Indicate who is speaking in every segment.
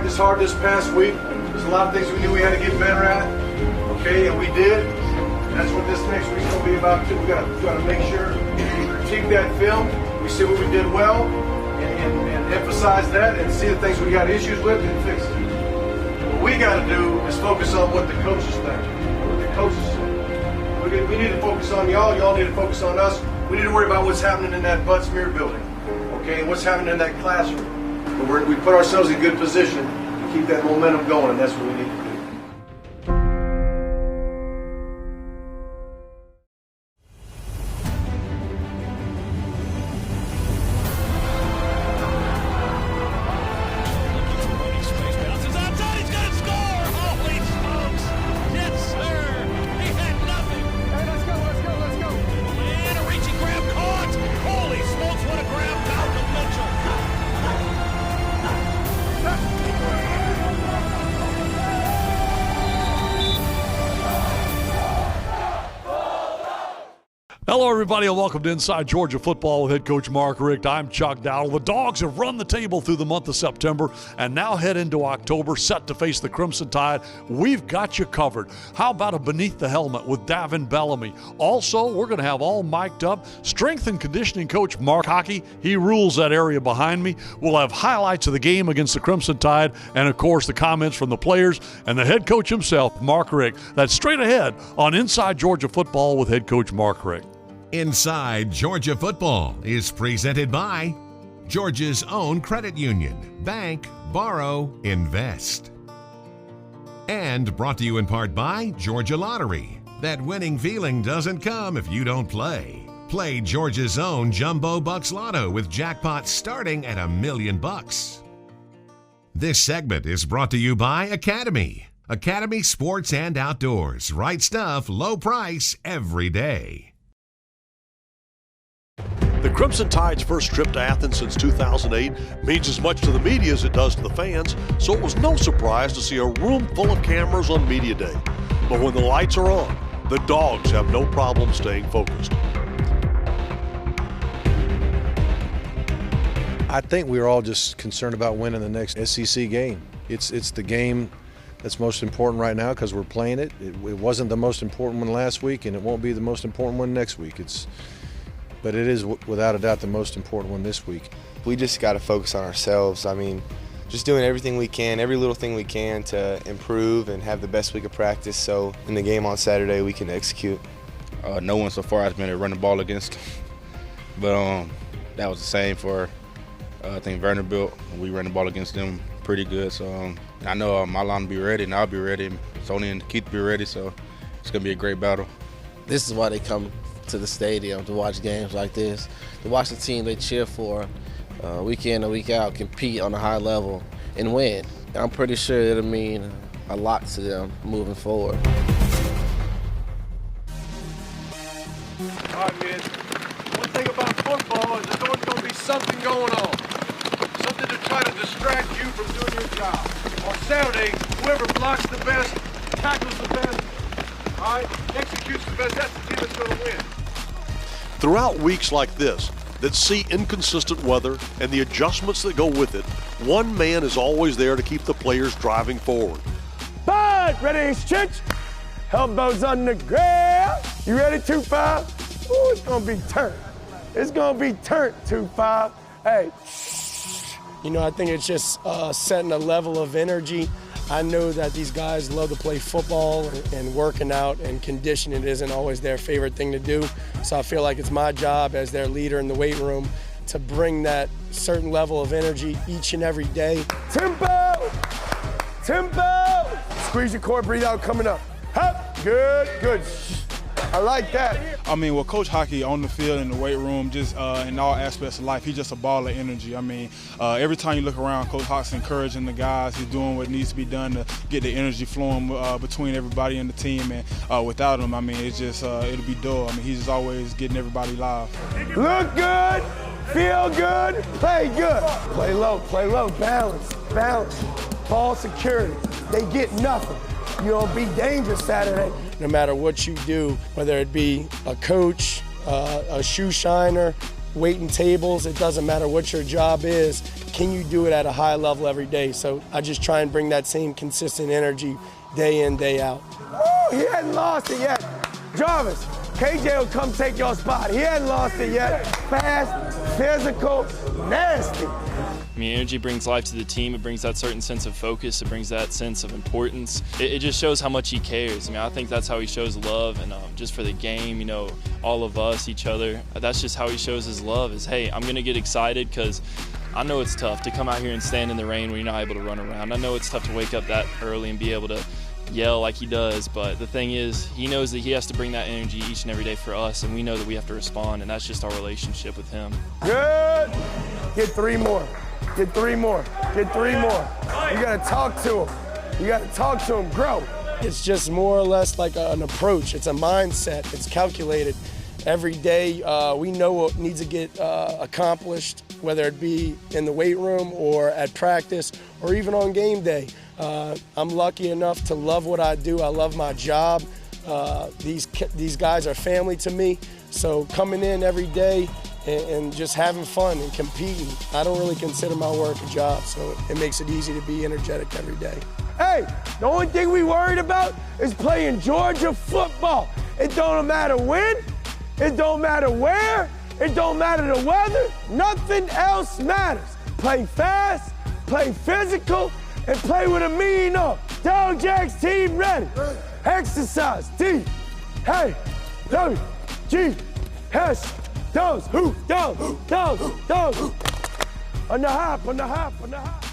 Speaker 1: practiced hard this past week. There's a lot of things we knew we had to get better at, okay, and we did. And that's what this next week's going to be about too. We got to make sure we critique that film, we see what we did well, and emphasize that, and see the things we got issues with and fix it. What we got to do is focus on what the coaches think, what the coaches say. We need to focus on y'all. Y'all need to focus on us. We need to worry about what's happening in that Butts-Mere building, okay, and what's happening in that classroom. But we put ourselves in good position to keep that momentum going, and that's what we need to do.
Speaker 2: Hello, everybody, and welcome to Inside Georgia Football with head coach Mark Hocke. I'm Chuck Dowdle. The Dogs have run the table through the month of September and now head into October, set to face the Crimson Tide. We've got you covered. How about a Beneath the Helmet with Davin Bellamy? Also, we're going to have all mic'd up strength and conditioning coach Mark Hocke. He rules that area behind me. We'll have highlights of the game against the Crimson Tide and, of course, the comments from the players and the head coach himself, Mark Hocke. That's straight ahead on Inside Georgia Football with head coach Mark Hocke.
Speaker 3: Inside Georgia Football is presented by Georgia's own credit union, Bank, Borrow, Invest. And brought to you in part by Georgia Lottery. That winning feeling doesn't come if you don't play. Play Georgia's own Jumbo Bucks Lotto with jackpots starting at $1 million. This segment is brought to you by Academy. Academy Sports and Outdoors. Right stuff, low price, every day.
Speaker 2: The Crimson Tide's first trip to Athens since 2008 means as much to the media as it does to the fans, so it was no surprise to see a room full of cameras on Media Day. But when the lights are on, the Dogs have no problem staying focused.
Speaker 1: I think we were all just concerned about winning the next SEC game. It's the game that's most important right now because we're playing it. It wasn't the most important one last week, and it won't be the most important one next week. But it is without a doubt the most important one this week.
Speaker 4: We just got to focus on ourselves. I mean, just doing everything we can, every little thing we can to improve and have the best week of practice so in the game on Saturday we can execute.
Speaker 5: No one so far has been able to run the ball against them. But that was the same for, I think, Vanderbilt. We ran the ball against them pretty good. So I know my line will be ready and I'll be ready. Sony and Keith will be ready, so it's going to be a great battle.
Speaker 6: This is why they come to the stadium to watch games like this, to watch the team they cheer for week in and week out compete on a high level and win. And I'm pretty sure it'll mean a lot to them moving forward.
Speaker 1: All right, man. One thing about football is there's always going to be something going on. Something to try to distract you from doing your job. On Saturday, whoever blocks the best, tackles the best, all right, executes the best, that's the team that's going to win.
Speaker 2: Throughout weeks like this that see inconsistent weather and the adjustments that go with it, one man is always there to keep the players driving forward.
Speaker 7: Bud, ready, stretch. Elbows on the ground. You ready, 2-5? Ooh, it's going to be turned. It's going to be turned, 2-5. Hey.
Speaker 8: You know, I think it's just setting a level of energy. I know that these guys love to play football and working out, and conditioning isn't always their favorite thing to do. So I feel like it's my job as their leader in the weight room to bring that certain level of energy each and every day.
Speaker 7: Tempo! Tempo! Squeeze your core, breathe out, coming up. Hop, good, good. I like that.
Speaker 9: I mean, well, Coach Hocke on the field, in the weight room, just in all aspects of life, he's just a ball of energy. I mean, every time you look around, Coach Hocke's encouraging the guys. He's doing what needs to be done to get the energy flowing between everybody in the team. And without him, I mean, it's just, it'll be dull. I mean, he's just always getting everybody live.
Speaker 7: Look good, feel good, play good. Play low, balance, balance. Ball security. They get nothing. You'll be dangerous Saturday.
Speaker 8: No matter what you do, whether it be a coach, a shoe shiner, waiting tables, it doesn't matter what your job is. can you do it at a high level every day? So I just try and bring that same consistent energy day in, day out.
Speaker 7: Woo, he hadn't lost it yet. Jarvis, KJ will come take your spot. He hadn't lost it yet. Fast, physical, nasty.
Speaker 10: I mean, energy brings life to the team. It brings that certain sense of focus. It brings that sense of importance. It just shows how much he cares. I mean, I think that's how he shows love, and just for the game, you know, all of us, each other. That's just how he shows his love is, hey, I'm going to get excited because I know it's tough to come out here and stand in the rain when you're not able to run around. I know it's tough to wake up that early and be able to yell like he does, but the thing is, he knows that he has to bring that energy each and every day for us, and we know that we have to respond, and that's just our relationship with him.
Speaker 7: Good. Get 3 more. Get 3 more. Get 3 more. You got to talk to him. You got to talk to him. Grow.
Speaker 8: It's just more or less like an approach. It's a mindset. It's calculated. Every day we know what needs to get accomplished, whether it be in the weight room or at practice or even on game day. I'm lucky enough to love what I do. I love my job. These guys are family to me. So coming in every day and just having fun and competing, I don't really consider my work a job. So it makes it easy to be energetic every day.
Speaker 7: Hey, the only thing we worried about is playing Georgia football. It don't matter when, it don't matter where, it don't matter the weather, nothing else matters. Play fast, play physical, and play with a mean up. Dog Jacks team ready. Exercise, D, hey, W, G, S, dogs, who, dogs, dogs, dogs. On the hop, on the hop, on the hop.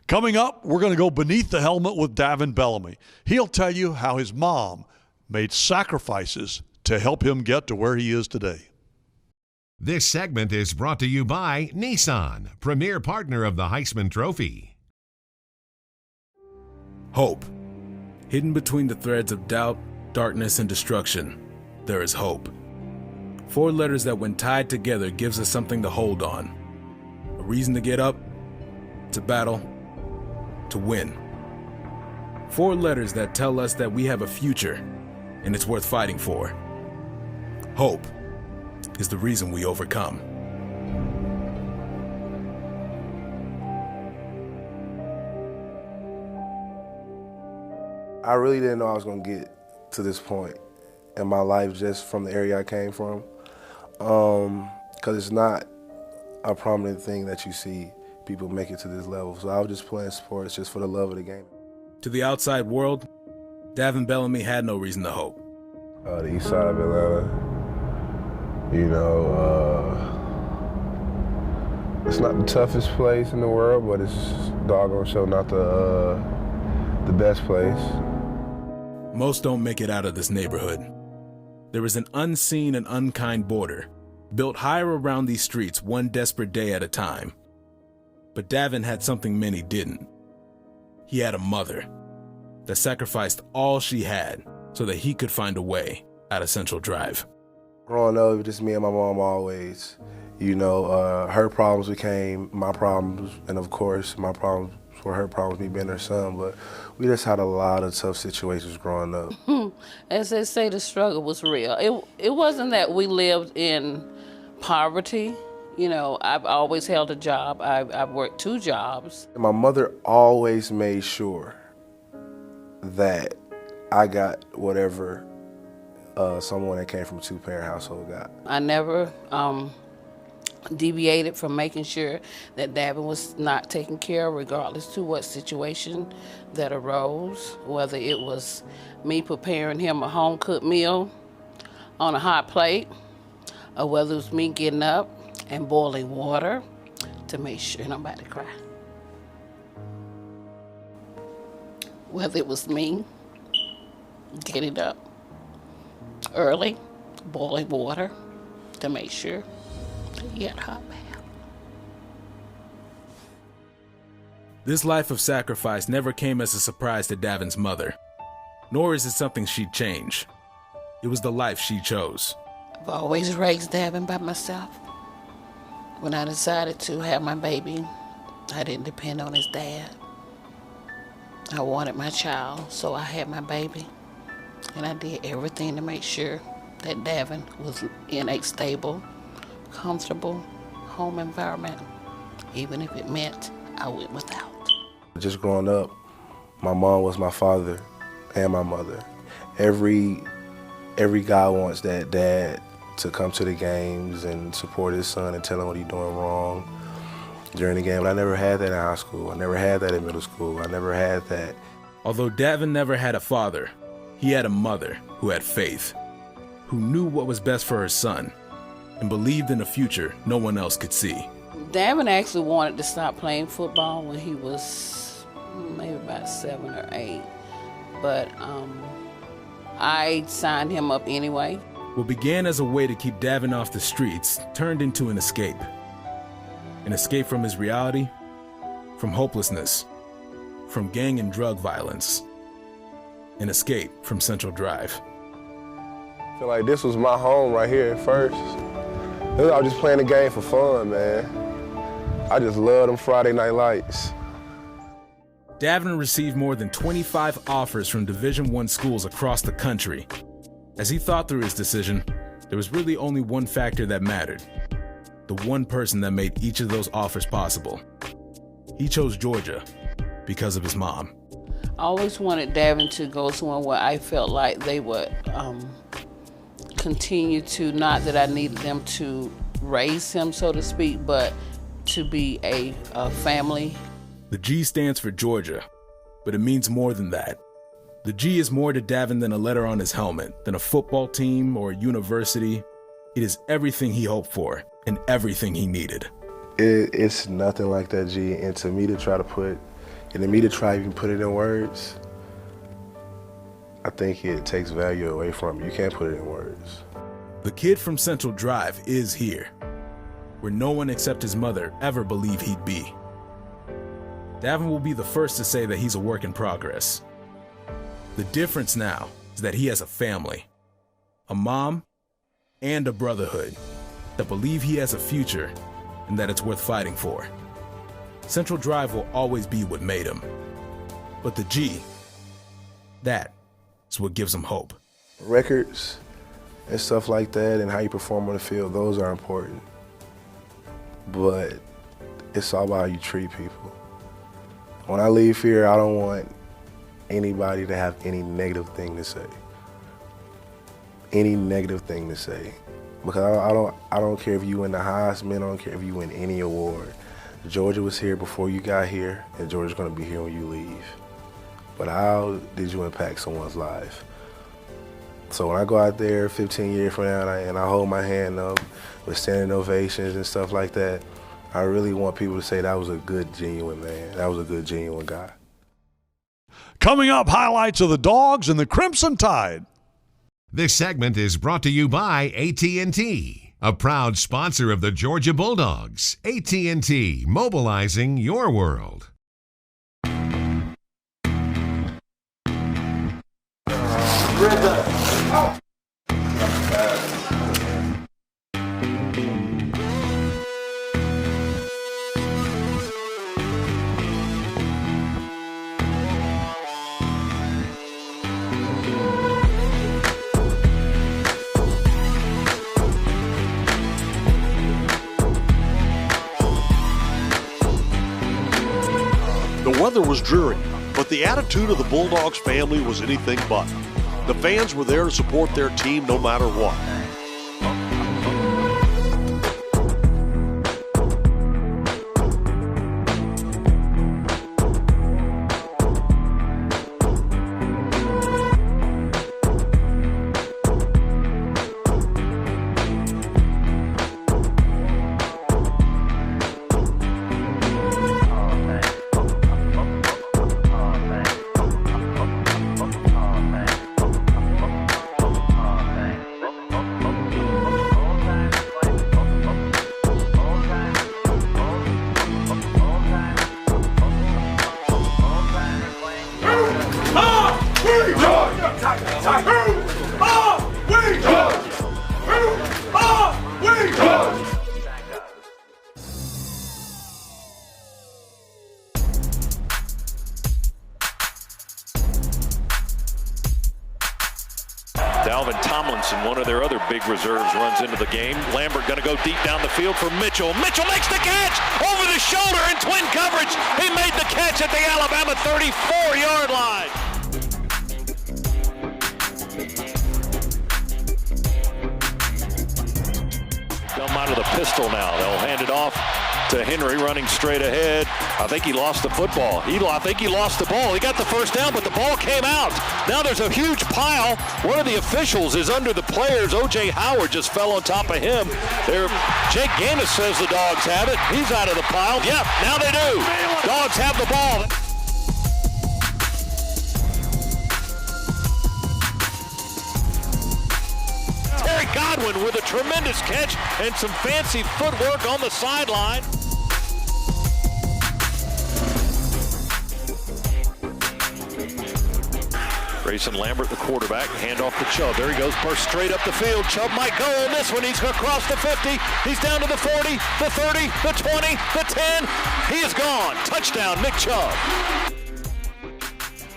Speaker 2: Coming up, we're going to go beneath the helmet with Davin Bellamy. He'll tell you how his mom made sacrifices to help him get to where he is today.
Speaker 3: This segment is brought to you by Nissan, premier partner of the Heisman Trophy.
Speaker 11: Hope. Hidden between the threads of doubt, darkness, and destruction, there is hope. 4 letters that when tied together gives us something to hold on. A reason to get up, to battle, to win. 4 letters that tell us that we have a future and it's worth fighting for. Hope is the reason we overcome.
Speaker 4: I really didn't know I was going to get to this point in my life just from the area I came from. Because it's not a prominent thing that you see people make it to this level. So I was just playing sports just for the love of the game.
Speaker 11: To the outside world, Davin Bellamy had no reason to hope.
Speaker 4: The east side of Atlanta, you know, it's not the toughest place in the world, but it's doggone sure not the best place.
Speaker 11: Most don't make it out of this neighborhood. There is an unseen and unkind border, built higher around these streets one desperate day at a time. But Davin had something many didn't. He had a mother that sacrificed all she had so that he could find a way out of Central Drive.
Speaker 4: Growing up, just me and my mom always, you know, her problems became my problems, and of course, my problems were her problems, me being her son, but we just had a lot of tough situations growing up.
Speaker 12: As they say, the struggle was real. It wasn't that we lived in poverty. You know, I've always held a job. I've worked 2 jobs.
Speaker 4: My mother always made sure that I got whatever someone that came from a 2-parent household got.
Speaker 12: I never deviated from making sure that Davin was not taken care of, regardless to what situation that arose, whether it was me preparing him a home-cooked meal on a hot plate, or whether it was me getting up and boiling water to make sure nobody cried. Whether it was me getting up early, boiling water to make sure that he had a hot bath.
Speaker 11: This life of sacrifice never came as a surprise to Davin's mother, nor is it something she'd change. It was the life she chose.
Speaker 12: I've always raised Davin by myself. When I decided to have my baby, I didn't depend on his dad. I wanted my child, so I had my baby. And I did everything to make sure that Davin was in a stable, comfortable home environment Even if it meant I went without.
Speaker 4: Just growing up, my mom was my father and my mother. Every guy wants that dad to come to the games and support his son and tell him what he's doing wrong during the game. But I never had that in high school. I never had that in middle school. I never had that.
Speaker 11: Although Davin never had a father, he had a mother who had faith, who knew what was best for her son, and believed in a future no one else could see.
Speaker 12: Davin actually wanted to stop playing football when he was maybe about 7 or 8, but I signed him up anyway.
Speaker 11: What began as a way to keep Davin off the streets turned into an escape. An escape from his reality, from hopelessness, from gang and drug violence. An escape from Central Drive.
Speaker 4: I feel like this was my home right here at first. I was just playing the game for fun, man. I just love them Friday night lights.
Speaker 11: Davin received more than 25 offers from Division I schools across the country. As he thought through his decision, there was really only one factor that mattered. The one person that made each of those offers possible. He chose Georgia because of his mom.
Speaker 12: I always wanted Davin to go somewhere where I felt like they would continue to, not that I needed them to raise him, so to speak, but to be a family.
Speaker 11: The G stands for Georgia, but it means more than that. The G is more to Davin than a letter on his helmet, than a football team or a university. It is everything he hoped for and everything he needed.
Speaker 4: It's nothing like that, G, and to me to try even put it in words, I think it takes value away from you. You can't put it in words.
Speaker 11: The kid from Central Drive is here, where no one except his mother ever believed he'd be. Davin will be the first to say that he's a work in progress. The difference now is that he has a family, a mom, and a brotherhood that believe he has a future and that it's worth fighting for. Central Drive will always be what made him. But the G, that is what gives him hope.
Speaker 4: Records and stuff like that and how you perform on the field, those are important. But it's all about how you treat people. When I leave here, I don't want anybody to have any negative thing to say. Any negative thing to say. Because I don't care if you win the Heisman, I don't care if you win any award. Georgia was here before you got here, and Georgia's gonna be here when you leave. But how did you impact someone's life? So when I go out there 15 years from now and I hold my hand up with standing ovations and stuff like that, I really want people to say that was a good, genuine man. That was a good, genuine guy.
Speaker 2: Coming up, highlights of the Dogs and the Crimson Tide.
Speaker 3: This segment is brought to you by AT&T, a proud sponsor of the Georgia Bulldogs. AT&T, mobilizing your world.
Speaker 2: The weather was dreary, but the attitude of the Bulldogs family was anything but. The fans were there to support their team no matter what.
Speaker 13: Dalvin Tomlinson, one of their other big reserves, runs into the game. Lambert going to go deep down the field for Mitchell. Mitchell makes the catch over the shoulder in twin coverage. He made the catch at the Alabama 34-yard line. Come out of the pistol now. They'll hand it off to Henry, running straight ahead. I think he lost the football. I think he lost the ball. He got the first down, but the ball came out. Now there's a huge pile. One of the officials is under the players. O.J. Howard just fell on top of him. Jake Gaines says the Dogs have it. He's out of the pile. Yeah, now they do. Dogs have the ball. Terry Godwin with a tremendous catch and some fancy footwork on the sideline. Grayson Lambert, the quarterback, handoff to Chubb. There he goes, burst straight up the field. Chubb might go on this one. He's going to cross the 50. He's down to the 40, the 30, the 20, the 10. He is gone. Touchdown, Nick Chubb.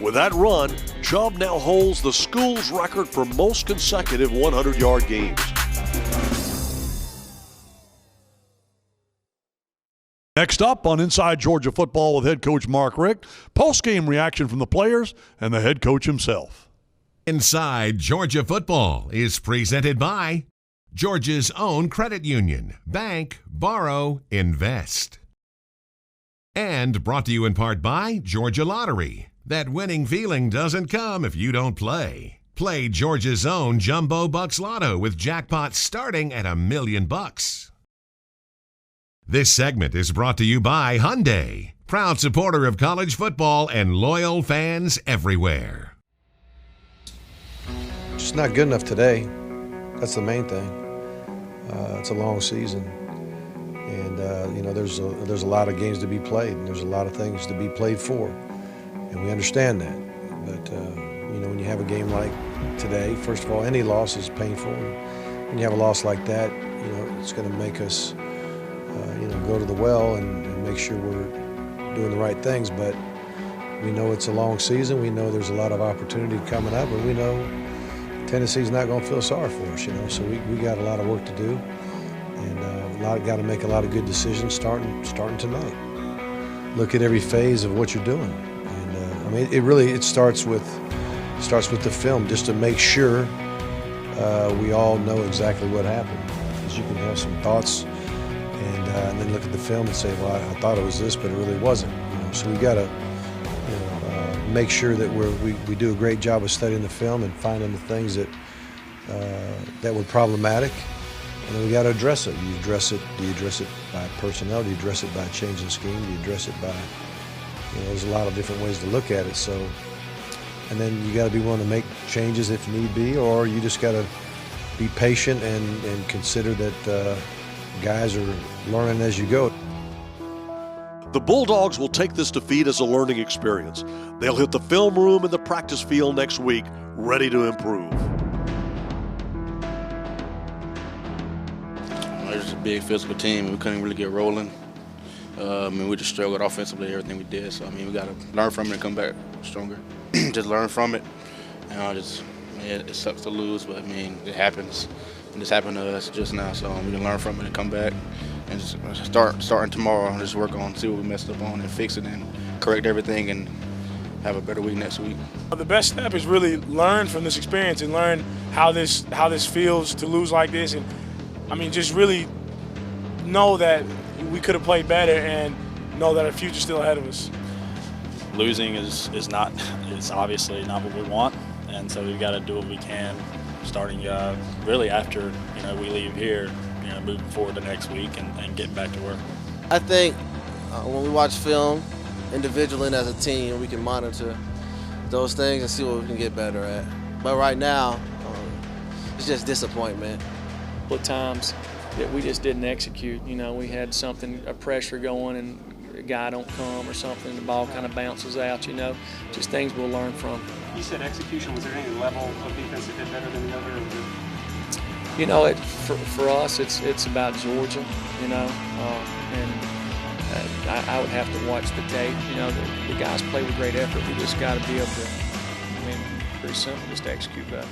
Speaker 2: With that run, Chubb now holds the school's record for most consecutive 100-yard games. Next up on Inside Georgia Football with head coach Mark Hocke, post-game reaction from the players and the head coach himself.
Speaker 3: Inside Georgia Football is presented by Georgia's own credit union, Bank, Borrow, Invest. And brought to you in part by Georgia Lottery. That winning feeling doesn't come if you don't play. Play Georgia's own Jumbo Bucks Lotto with jackpots starting at $1 million. This segment is brought to you by Hyundai, proud supporter of college football and loyal fans everywhere.
Speaker 14: Just not good enough today. That's the main thing. It's a long season, and there's a lot of games to be played, and there's a lot of things to be played for, and we understand that. But when you have a game like today, first of all, any loss is painful. And when you have a loss like that, it's going to make us go to the well and make sure we're doing the right things. But we know it's a long season. We know there's a lot of opportunity coming up, and we know Tennessee's not going to feel sorry for us, So we got a lot of work to do, and got to make a lot of good decisions starting tonight. Look at every phase of what you're doing, and it starts with the film, just to make sure we all know exactly what happened, because you can have some thoughts. And then look at the film and say, well, I thought it was this, but it really wasn't. So we got to, make sure that we do a great job of studying the film and finding the things that were problematic, and then we got to address it. Do you address it by personnel? Do you address it by changing scheme? Do you address it by, there's a lot of different ways to look at it. So, and then you got to be willing to make changes if need be, or you just got to be patient and consider that. Guys are learning as you go.
Speaker 2: The Bulldogs will take this defeat as a learning experience. They'll hit the film room and the practice field next week, ready to improve.
Speaker 5: It was a big physical team. We couldn't really get rolling. We just struggled offensively, everything we did. So, we got to learn from it and come back stronger. Just learn from it. It sucks to lose, but, it happens. And this happened to us just now, so we can learn from it and come back and just starting tomorrow and just work on, see what we messed up on and fix it and correct everything and have a better week next week.
Speaker 8: The best step is really learn from this experience and learn how this feels to lose like this, and just really know that we could have played better and know that our future's still ahead of us.
Speaker 15: Losing is obviously not what we want, and so we've got to do what we can. Starting really after we leave here, moving forward to next week and getting back to work.
Speaker 6: I think when we watch film individually and as a team, we can monitor those things and see what we can get better at. But right now, it's just disappointment.
Speaker 16: A couple of times that we just didn't execute. We had a pressure going, and a guy don't come or something, the ball kind of bounces out. Just things we'll learn from.
Speaker 17: You said execution. Was there any level of defense that did better than the other?
Speaker 16: For us, it's about Georgia, and I would have to watch the tape. The guys play with great effort. We just got to be able to, pretty simple, just execute better.